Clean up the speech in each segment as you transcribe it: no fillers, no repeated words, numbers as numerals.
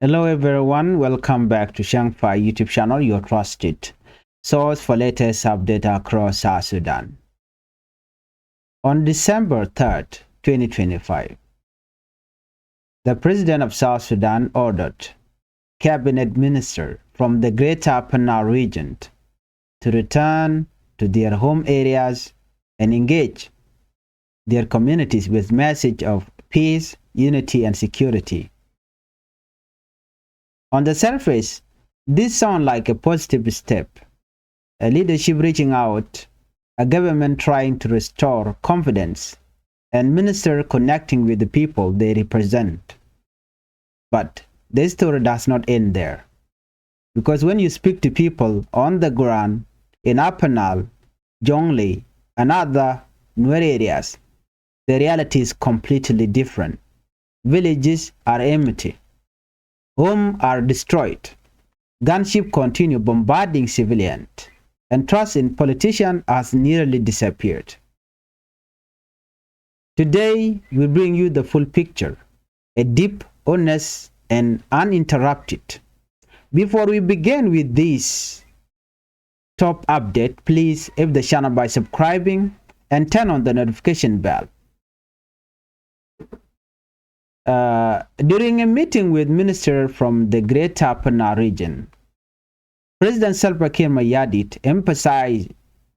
Hello everyone, welcome back to Changfied YouTube channel, your trusted source for latest update across South Sudan. On December 3rd, 2025, the President of South Sudan ordered cabinet ministers from the Greater Upper Nile region to return to their home areas and engage their communities with message of peace, unity and security. On the surface, this sounds like a positive step, a leadership reaching out, a government trying to restore confidence, and minister connecting with the people they represent. But the story does not end there, because when you speak to people on the ground in Upper Nile, Jonglei, and other Nuer areas, the reality is completely different. Villages are empty. Homes are destroyed. Gunships continue bombarding civilians, and trust in politicians has nearly disappeared. Today, we bring you the full picture, a deep, honest, and uninterrupted. Before we begin with this top update, please help the channel by subscribing and turn on the notification bell. During a meeting with ministers from the Greater Upper Nile region, President Salva Kiir emphasized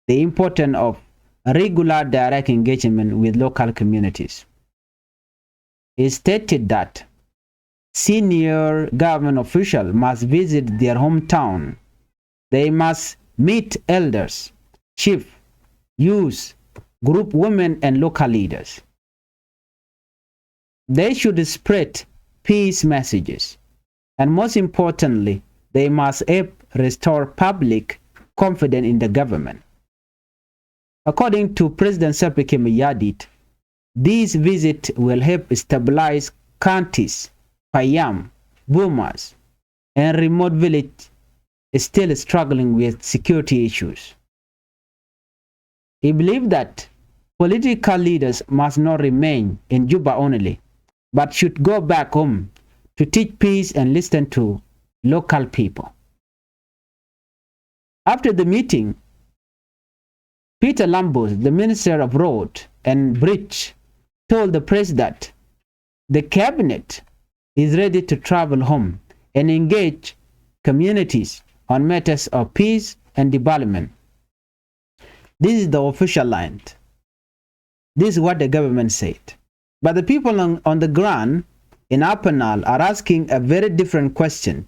the importance of regular direct engagement with local communities. He stated that senior government officials must visit their hometown. They must meet elders, chiefs, youth, group women, and local leaders. They should spread peace messages, and most importantly, they must help restore public confidence in the government. According to President Salva Kiir, these visits will help stabilize counties, Payam, Bomas, and remote villages still struggling with security issues. He believed that political leaders must not remain in Juba only, but should go back home to teach peace and listen to local people. After the meeting, Peter Lambos, the Minister of Road and Bridge, told the President the cabinet is ready to travel home and engage communities on matters of peace and development. This is the official line. This is what the government said. But the people on the ground in Upper Nile are asking a very different question.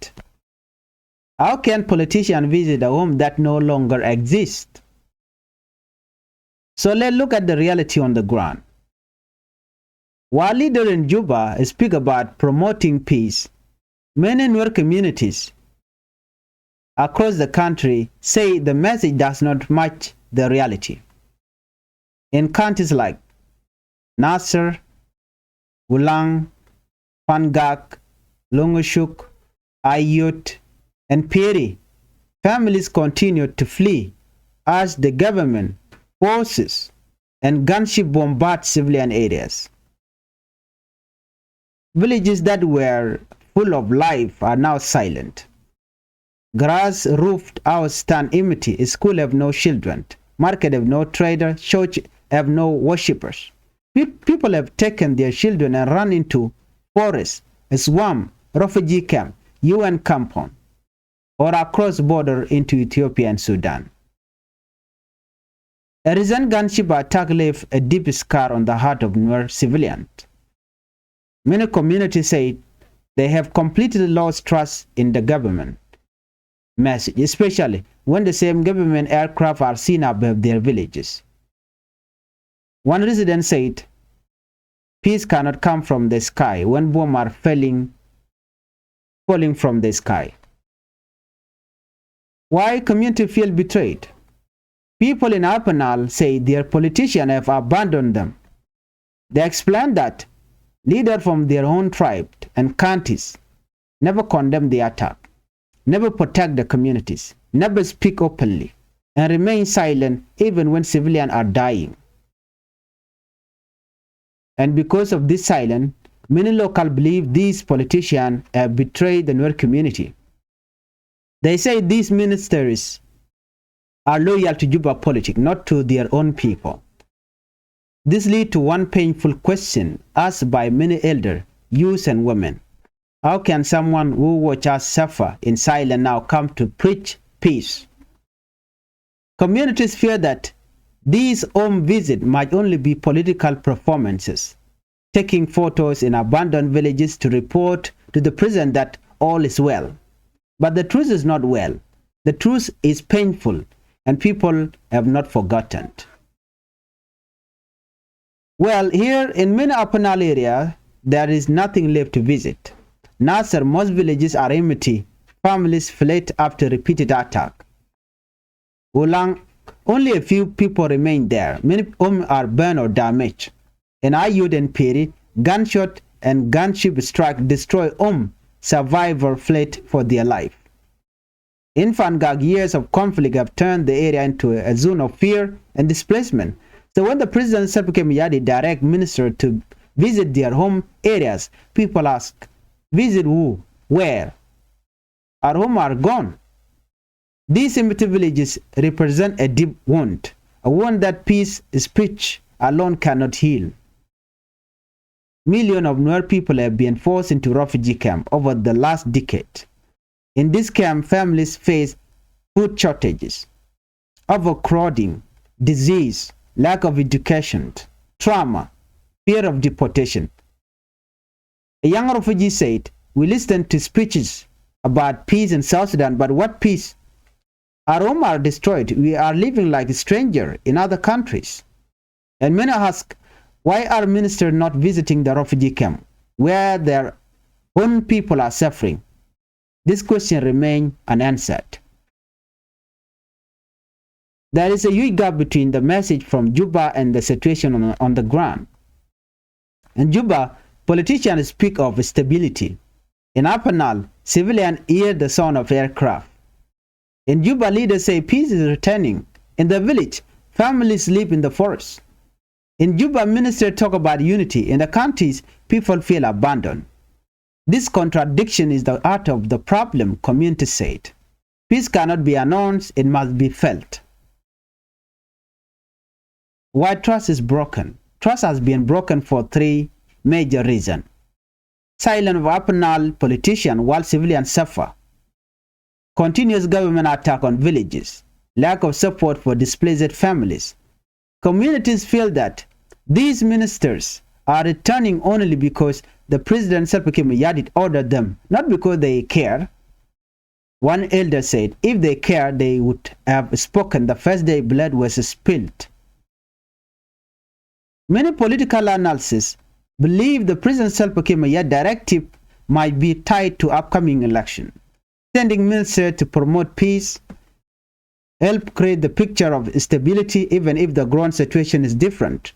How can politicians visit a home that no longer exists? So let's look at the reality on the ground. While leaders in Juba speak about promoting peace, many Nuer communities across the country say the message does not match the reality. In counties like Nasser, Wulang, Pangak, Longashuk, Ayut, and Peri, families continue to flee as the government forces and gunship bombard civilian areas. Villages that were full of life are now silent. Grass-roofed houses stand empty, schools have no children, market have no trader, church have no worshippers. People have taken their children and run into forests, a swamp, refugee camp, UN compound, or across border into Ethiopia and Sudan. A recent gunship attack left a deep scar on the heart of Nuer civilians. Many communities say they have completely lost trust in the government message, especially when the same government aircraft are seen above their villages. One resident said, peace cannot come from the sky when bombs are falling from the sky. Why community feel betrayed? People in Upper Nile say their politicians have abandoned them. They explain that leaders from their own tribe and counties never condemn the attack, never protect the communities, never speak openly, and remain silent even when civilians are dying. And because of this silence, Many locals believe these politicians have betrayed the Nuer community. They say these ministers are loyal to Juba politics, not to their own people. This leads to one painful question asked by many elders, youth and women. How can someone who watched us suffer in silence now come to preach peace? Communities fear that these home visits might only be political performances, taking photos in abandoned villages to report to the president that all is well. But the truth is not well. The truth is painful, and people have not forgotten. Well, here in many Upper Nile area, there is nothing left to visit. Nasser, most villages are empty. Families fled after repeated attack. Ulang, only a few people remain there. Many homes are burned or damaged. In Ayud and Piri, gunshot and gunship strike destroy home. Survivors fled for their life. In Fangag, years of conflict have turned the area into a zone of fear and displacement. So when the president Salva Mayadi direct minister to visit their home areas, people ask, visit who? Where? Our homes are gone. These empty villages represent a deep wound, a wound that peace speech alone cannot heal. Millions of Nuer people have been forced into refugee camps over the last decade. In this camp, families face food shortages, overcrowding, disease, lack of education, trauma, fear of deportation. A young refugee said, we listened to speeches about peace in South Sudan, but what peace? Our homes are destroyed. We are living like a stranger in other countries. And many ask, why are ministers not visiting the refugee camp where their own people are suffering? This question remains unanswered. There is a huge gap between the message from Juba and the situation on the ground. In Juba, politicians speak of stability. In Upper Nile, civilians hear the sound of aircraft. In Juba, leaders say peace is returning. In the village, families live in the forest. In Juba, ministers talk about unity. In the countries, people feel abandoned. This contradiction is the heart of the problem, communities said. Peace cannot be announced, it must be felt. Why trust is broken? Trust has been broken for three major reasons. Silence of Upper Nile politicians while civilians suffer. Continuous government attack on villages. Lack of support for displaced families. Communities feel that these ministers are returning only because the president Salva Kiir Mayardit ordered them, not because they care. One elder said, if they cared, they would have spoken the first day blood was spilled. Many political analysts believe the President Salva Kiir Mayardit directive might be tied to upcoming election. Sending ministers to promote peace, help create the picture of stability even if the ground situation is different.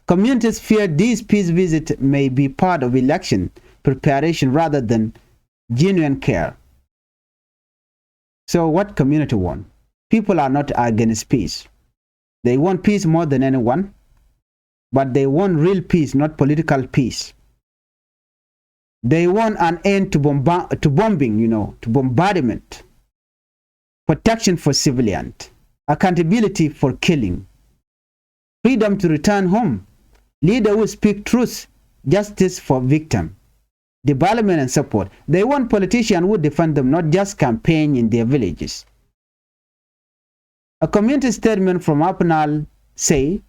Communities fear these peace visits may be part of election preparation rather than genuine care. So what community want? People are not against peace. They want peace more than anyone, but they want real peace, not political peace. They want an end to bombing, to bombardment, protection for civilians, accountability for killing, freedom to return home, leaders who speak truth, justice for victims, development and support. They want politicians who defend them, not just campaign in their villages. A community statement from Upper Nile say,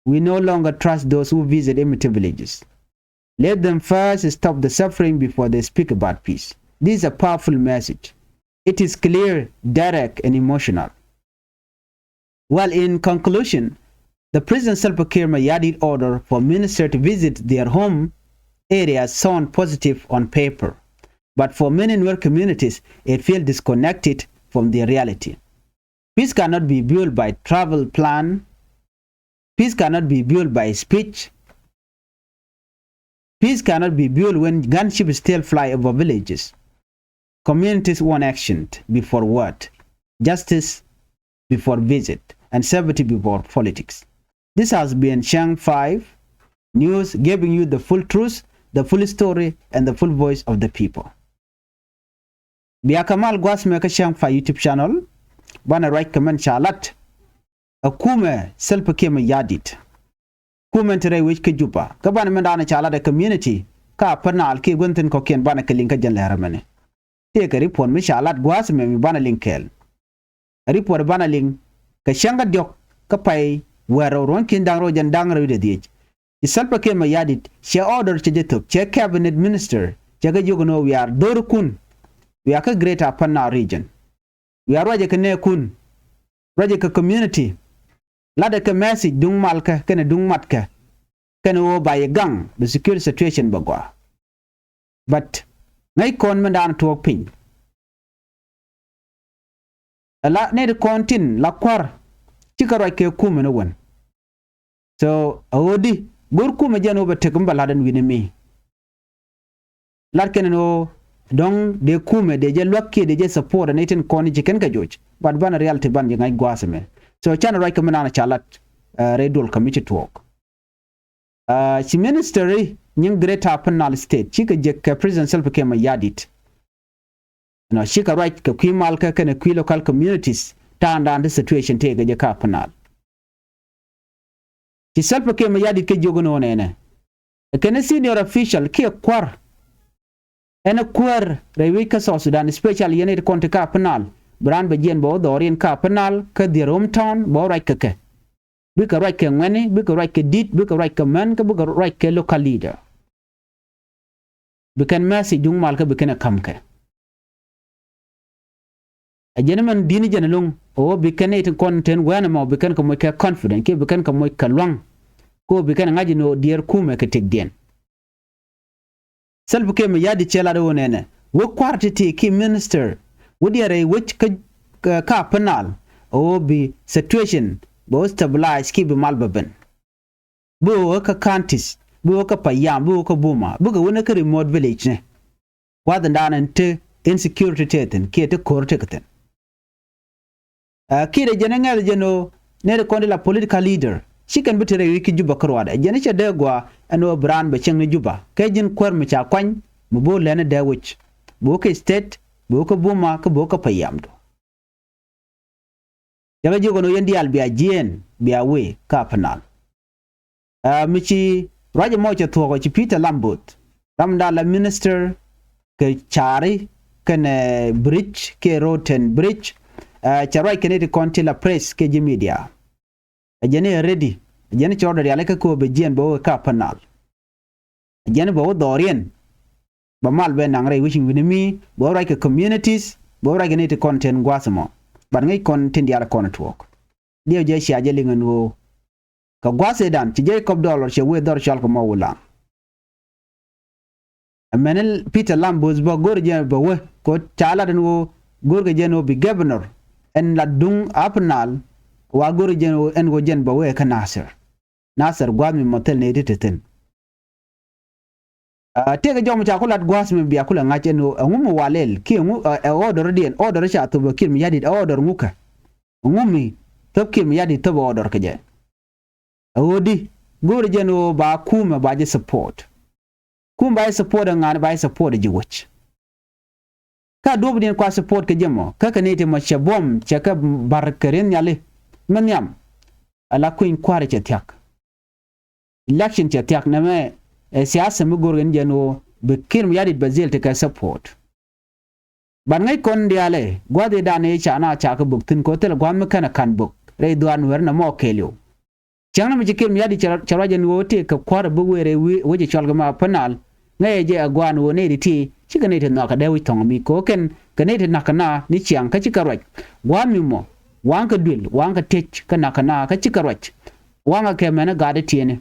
we no longer trust those who visit empty villages. Let them first stop the suffering before they speak about peace. This is a powerful message. It is clear, direct, and emotional. Well, in conclusion, the President Salva Kiir Mayardit order for ministers to visit their home areas sound positive on paper, but for many Nuer communities, it feels disconnected from their reality. Peace cannot be built by travel plan. Peace cannot be built by speech. Peace cannot be built when gunships still fly over villages. Communities want action before word, justice before visit, and safety before politics. This has been Changfied. News giving you the full truth, the full story, and the full voice of the people. Biya Kamal Gwas me ka Changfied YouTube channel. Bana right comment chalat. Akume selpa kema yadit. Kumentere which ke juba. Kabana mendana chala the community. Ka panal ki gunten kokien bana ke linka jan leramane. Take a report me chalat Gwas me mi bana linkel. A report bana link. Ka shanga diok kapai wero ron kindangro jandangro de diech. Isalpa kema yadit. She order chejetup. Che cabinet minister. Jaga yugono we are dorukun. We are a greater Panna region. We are Raja Kane Kun, Raja community. Lada ka message dung malka, kene dung matka, kene wo by a gang, the security situation bagwa. But, ngay kon mandan to a pin. A lot need a contin, la quar, chikarake kuman one. So, a odi, gur kumajan over Tekumbaladan with me. Larkin no. Dong de kume de je lucky de je support and eating koni chicken ka joj but ban reality ban je ngai gwaseme so chana right kamana chalat redol committee talk chi ministry nying greater penal state chika je ka president self kema yadit no chika right ka kwimal ka kana kwi local communities ta and the situation te ga je ka penal chi self kema yadit ke jogono nene kana senior official ki kwar ena kuar rewika South Sudan especially yenit konti ka penal brand bejen bo dorin ka penal ka di hometown bo right ke bika right ke ngani bika right ke dit bika right ke man ka bika right ke local leader bikan message dung mal ka bikana kamke a gentleman dini janalung o bikan it content wana mo bikan ko mo ka confident ke bikan ko mo ka long ko bikan ngaji no dier kume ke tegdien self came yadi chela do nene wo quartity ki minister wodi are which ka penal o bi situation bo stabilize ki bi malbaben bo ka counties bo ka payam bo ka buma bo ka wona ka remote village ne wada ndanan te insecurity teten ki te korte katen ki de jenengal jeno ne ko la political leader chicken bitere wiki juba karwada jeni cha degwa ano brand be cheng juba kajin kwar mi cha kwany mu bo lene de wich bo ke state bo ko buma ko bo ko payamdo yaga jogo no yendi al biya jien biya we ka panal michi raja mo cha to ci Peter Lambot ramda la minister ke chari kene bridge ke roten bridge charai kene konti la press ke media ajene ready ajene chorder yale ka ko be jien bo ka panal ajene bo dorien ba mal be nangre wishing with me bo right communities bo right ne content gwasamo but ngai content yala kon talk dio je shi ajeli ngano ka gwase dan ci Jacob dollar che we dor chal ko mawula amenel Peter Lambos bo gorje bo we ko chala den wo gorge jeno bi governor en la dung apnal wa gori jen en go jen ba we ka Nasser gwami motel ne diteten tege jom cha kulat gwas mi biya kula ngache no ngumu walel ki ngu order dien order cha to bakir mi yadi order nguka ngumi tokir mi yadi to order keje odi gori jen o ba kuma ba je support kum ba support ngana ba support ji wach ka dobu dien kwa support ke jemo ka kanete ma chabom cha ka barkaren yale manyam ala kuin kware che tiak election che tiak na me siyasa mu gorgen jeno be kirm yadi bazil te ka support ban ngai kon diale gwade dane chana cha ka buktin ko tel gwam kana kan buk re duan wer na mo kelyo chana mi kirm yadi chara jen wote ka kware bu were woje chalga ma panal ngai je agwan wo ne ti chikane te na ka dewi tong mi ko ken kanete nakana ni chiang ka chikarwaj gwam mi mo wanga dwil wanga tech kana ka chikarwach wanga kemena gade tiene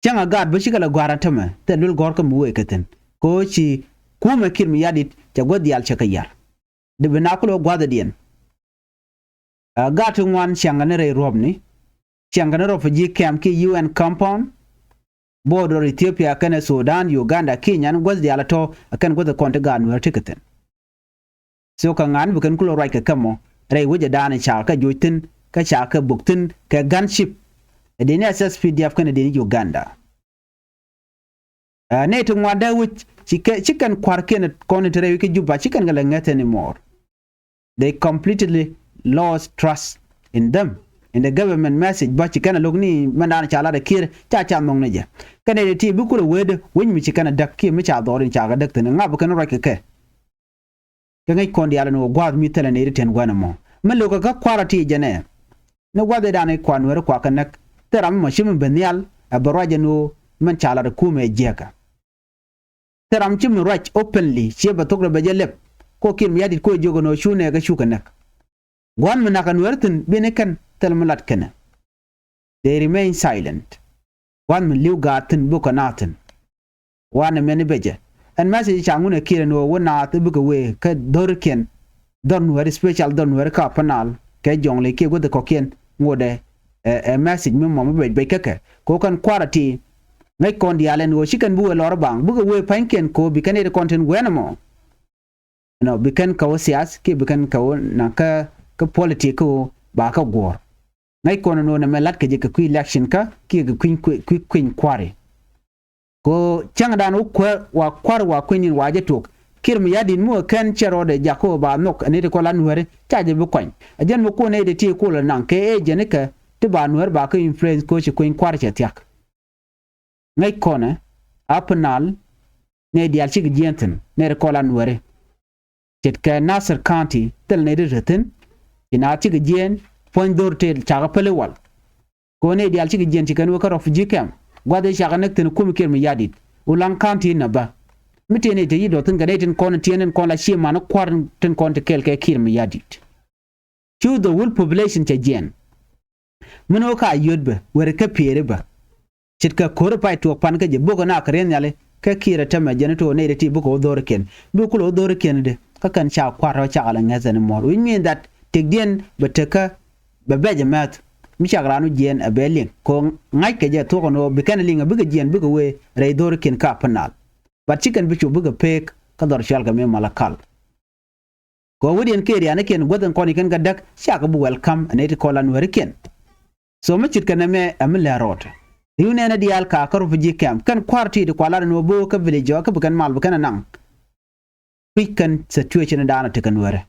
changa gad bashikala gwarantama te lul gorka muwe katen ko chi kuma kirmi yadit ta godi al chakayar de benakulo gwada dien gatu ngwan changa ne re robni changa ne refugee camp ki UN compound border Ethiopia kana Sudan Uganda Kenya gwadi ala to akan gwada konta gan wer tikaten so ka ngan bukan kulo right ka kamo rai wuje dane cha ka juitin ka cha ka buktin ka gunship deni SSPDF kana deni Uganda ne to ngwanda which chicken kwarken konetere wiki juba chicken gala nget anymore. They completely lost trust in them, in the government message. But chicken logni mandana chala de Kiir cha mong neje kana de ti bukul wed win mi chicken dak ki mi cha dorin cha ga dak tan ngab kana rake ke ngai kondi ala no gwad mi tele ne riten gwana mo melo ga quality jene no gwade dane kwan wer kwa kanak teram mo shim benyal abaraje no man chala de kume jeka teram chim rach openly sheba tokre bejelep ko kim yadi ko jogo no shune ga shukanak gwan mana kan wertin benekan telmalat kana. They remain silent. One min liu gatin buka natin one many beje and message changune Kiir no wona te buka we ka dorken don wer special don wer ka panal ke jongle ke gode kokien ngode a message mi mom be keke ko kan quality ngai kon dialen wo shikan bu lor bang buka we panken ko bikane de content wenamo no bikan ka wasias ke bikan ka na ka politiko ba ka gor ngai kono no na melat ke je ka election ka ki ga queen kware ko changdan u wa kwar wa queen waje tok kirmi yadin mo kan chero de jako ba nok ne de ko lan were chaje bu kwan ajen mo ko ne de ti ko lan ke e je ne ka te ba nuer ba ka influence ko chi queen kware che tiak ngai kono apnal ne dial chi genten ne de ko lan were tet ka Nasser County tel ne de reten ina chi gen point dorte chaga pelewal ko ne dial chi gen chi kan ka refugee camp gwade chaga nek ten kum kirmi yadit ulang county na ba mitene te yido tin gadetin kon tienen kon la shima no kwarn tin kon te kelke kirmi yadit chu the whole population che gen mino ka yodbe were ka pere ba chitka kor pai to pan ka je bogo na karen yale ka kira tama jeneto ne de ti buko dorken buko dorken de ka kan cha kwaro cha ala ngazan mor we mean that tegdien beteka bebeje mat mi chagranu jen abelin ko ngai ke je to no bikan linga biga jen biga we ray dorken ka panal but chicken bichu biga pek ka dor shal ga me malakal ko wudien keri ana ken godan koni ken gadak shaka bu welcome aneti kolan weriken so mi chitkana me amla rot yune na dial ka karu fuji camp kan kwarti de kwala no bo ka village ka bukan mal bukan nang pikan situation dana tekan were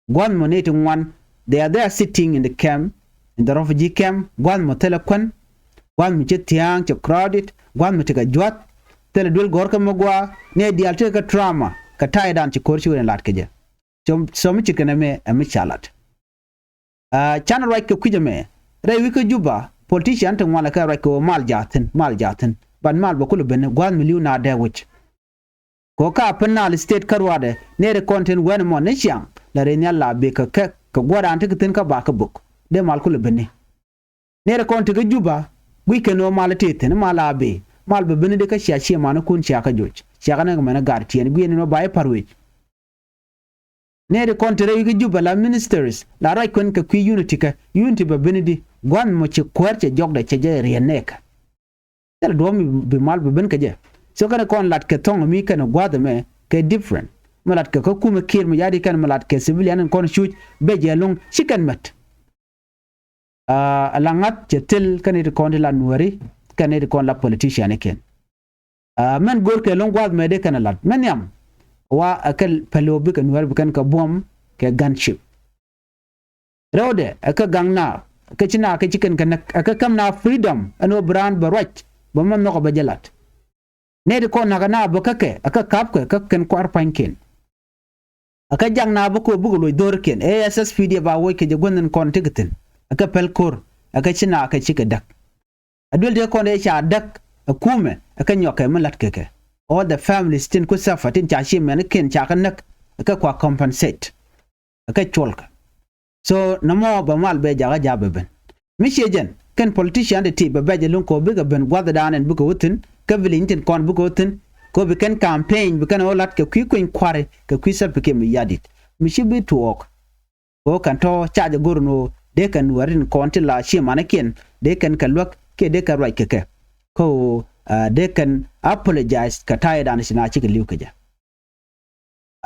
gwan moneti one they are there sitting in the camp in the refugee camp gwan mo telekwan gwan mi chetiang ch crowded gwan mi tega jwat tele dul gorka mogwa ne dial te ka trauma ka taidan ci korchi wen lat keje so mi chikana me ami chalat channel right ka kujame ray wi ka juba politician tan wala ka ko mal jatin ban mal bakulu ben gwan miliona da wich ko ka penal state karwade ne de content wen mo ne chiang la renya la be ka gwada ante tin ka ba ka buk de mal kulu ben ne de content ka juba wi ke no mal tete ne mala be mal be ben de ka chia ma na kun chia ka joj chia kana ma na gar tien bi ne no ba e parwe ne de content wi ka juba la ministers la right kun ka unity ba benedi gwan mo ci kwerche jogda ci je rieneka tel domi bi mal bi ben kaje so kana kon lat ke tong mi kana gwada me ke different malat ke ko kuma Kiir mi yadi kan malat ke civilian kon shoot be je long chicken met alangat ci tel kan de kon la nuari kan de kon la politician ken men gor ke long gwad me de kana lat men yam wa akal palo bi kan nuar bi kan ka bom ke gunship rode aka gangna ka china ka chicken kan aka kam na freedom ano brand barach ba man no ba jalat ne de ko na kana ba kake aka kap ka kan kwar panken aka jang na ba ko bugulo dorken SSPD ba wo ke je gonnen kon tigitin aka pelkor aka china aka chika dak adul de ko ne cha dak akume aka nyoke malat keke all the families tin ku safatin cha shi men ken cha kan nak aka kwa compensate aka cholka so namo ba mal be jaga jabe ben mishejen kan politician de ti ba beje lun ko biga ben gwada danen buko wutin ka vilintin kon buko wutin ko bi kan campaign bi kan olat ke kwin kware ke kwisa pike mi yadit mishibi to work ko kan to chaje gorno de kan warin konti la shi manaken de kan kalwak ke de kan right ke ko de kan apologize ka tayi dan shi na cike liukaja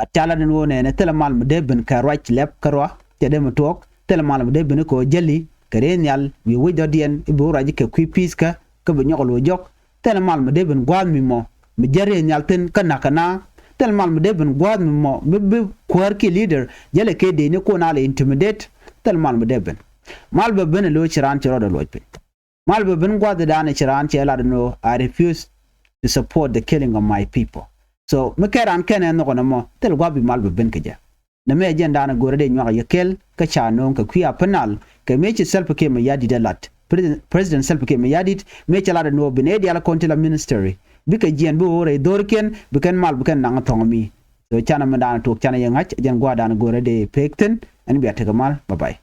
atala den wona ne tele mal de ben ka right lep karwa te dem tok tel malam de ben ko jeli kerenial wi wido dien ibu raji ke kwi piska ke be nyokolo jok tel mal me deben gwad mi mo mi jare nyal ten kana tel mal me deben gwad mi mo be kwarki leader jale ke de ne ko na le intimidate tel mal me deben mal be ben lo chiran chiro do lojpe mal be ben gwad da ne chiran chela no I refuse to support the killing of my people so me keran kenen no mo tel gwabi mal be ben keja na me agenda na gore de nywa yekel ka chano ka kwi penal ka mechi self ke me yadi delat president self ke me yadit me chala da no benedi ala kontila ministry bika jien bo ore dorken bikan mal bikan nang tongomi so chana me dana tok chana yang hach jen gwa dana gore de pekten an biya te mal bye bye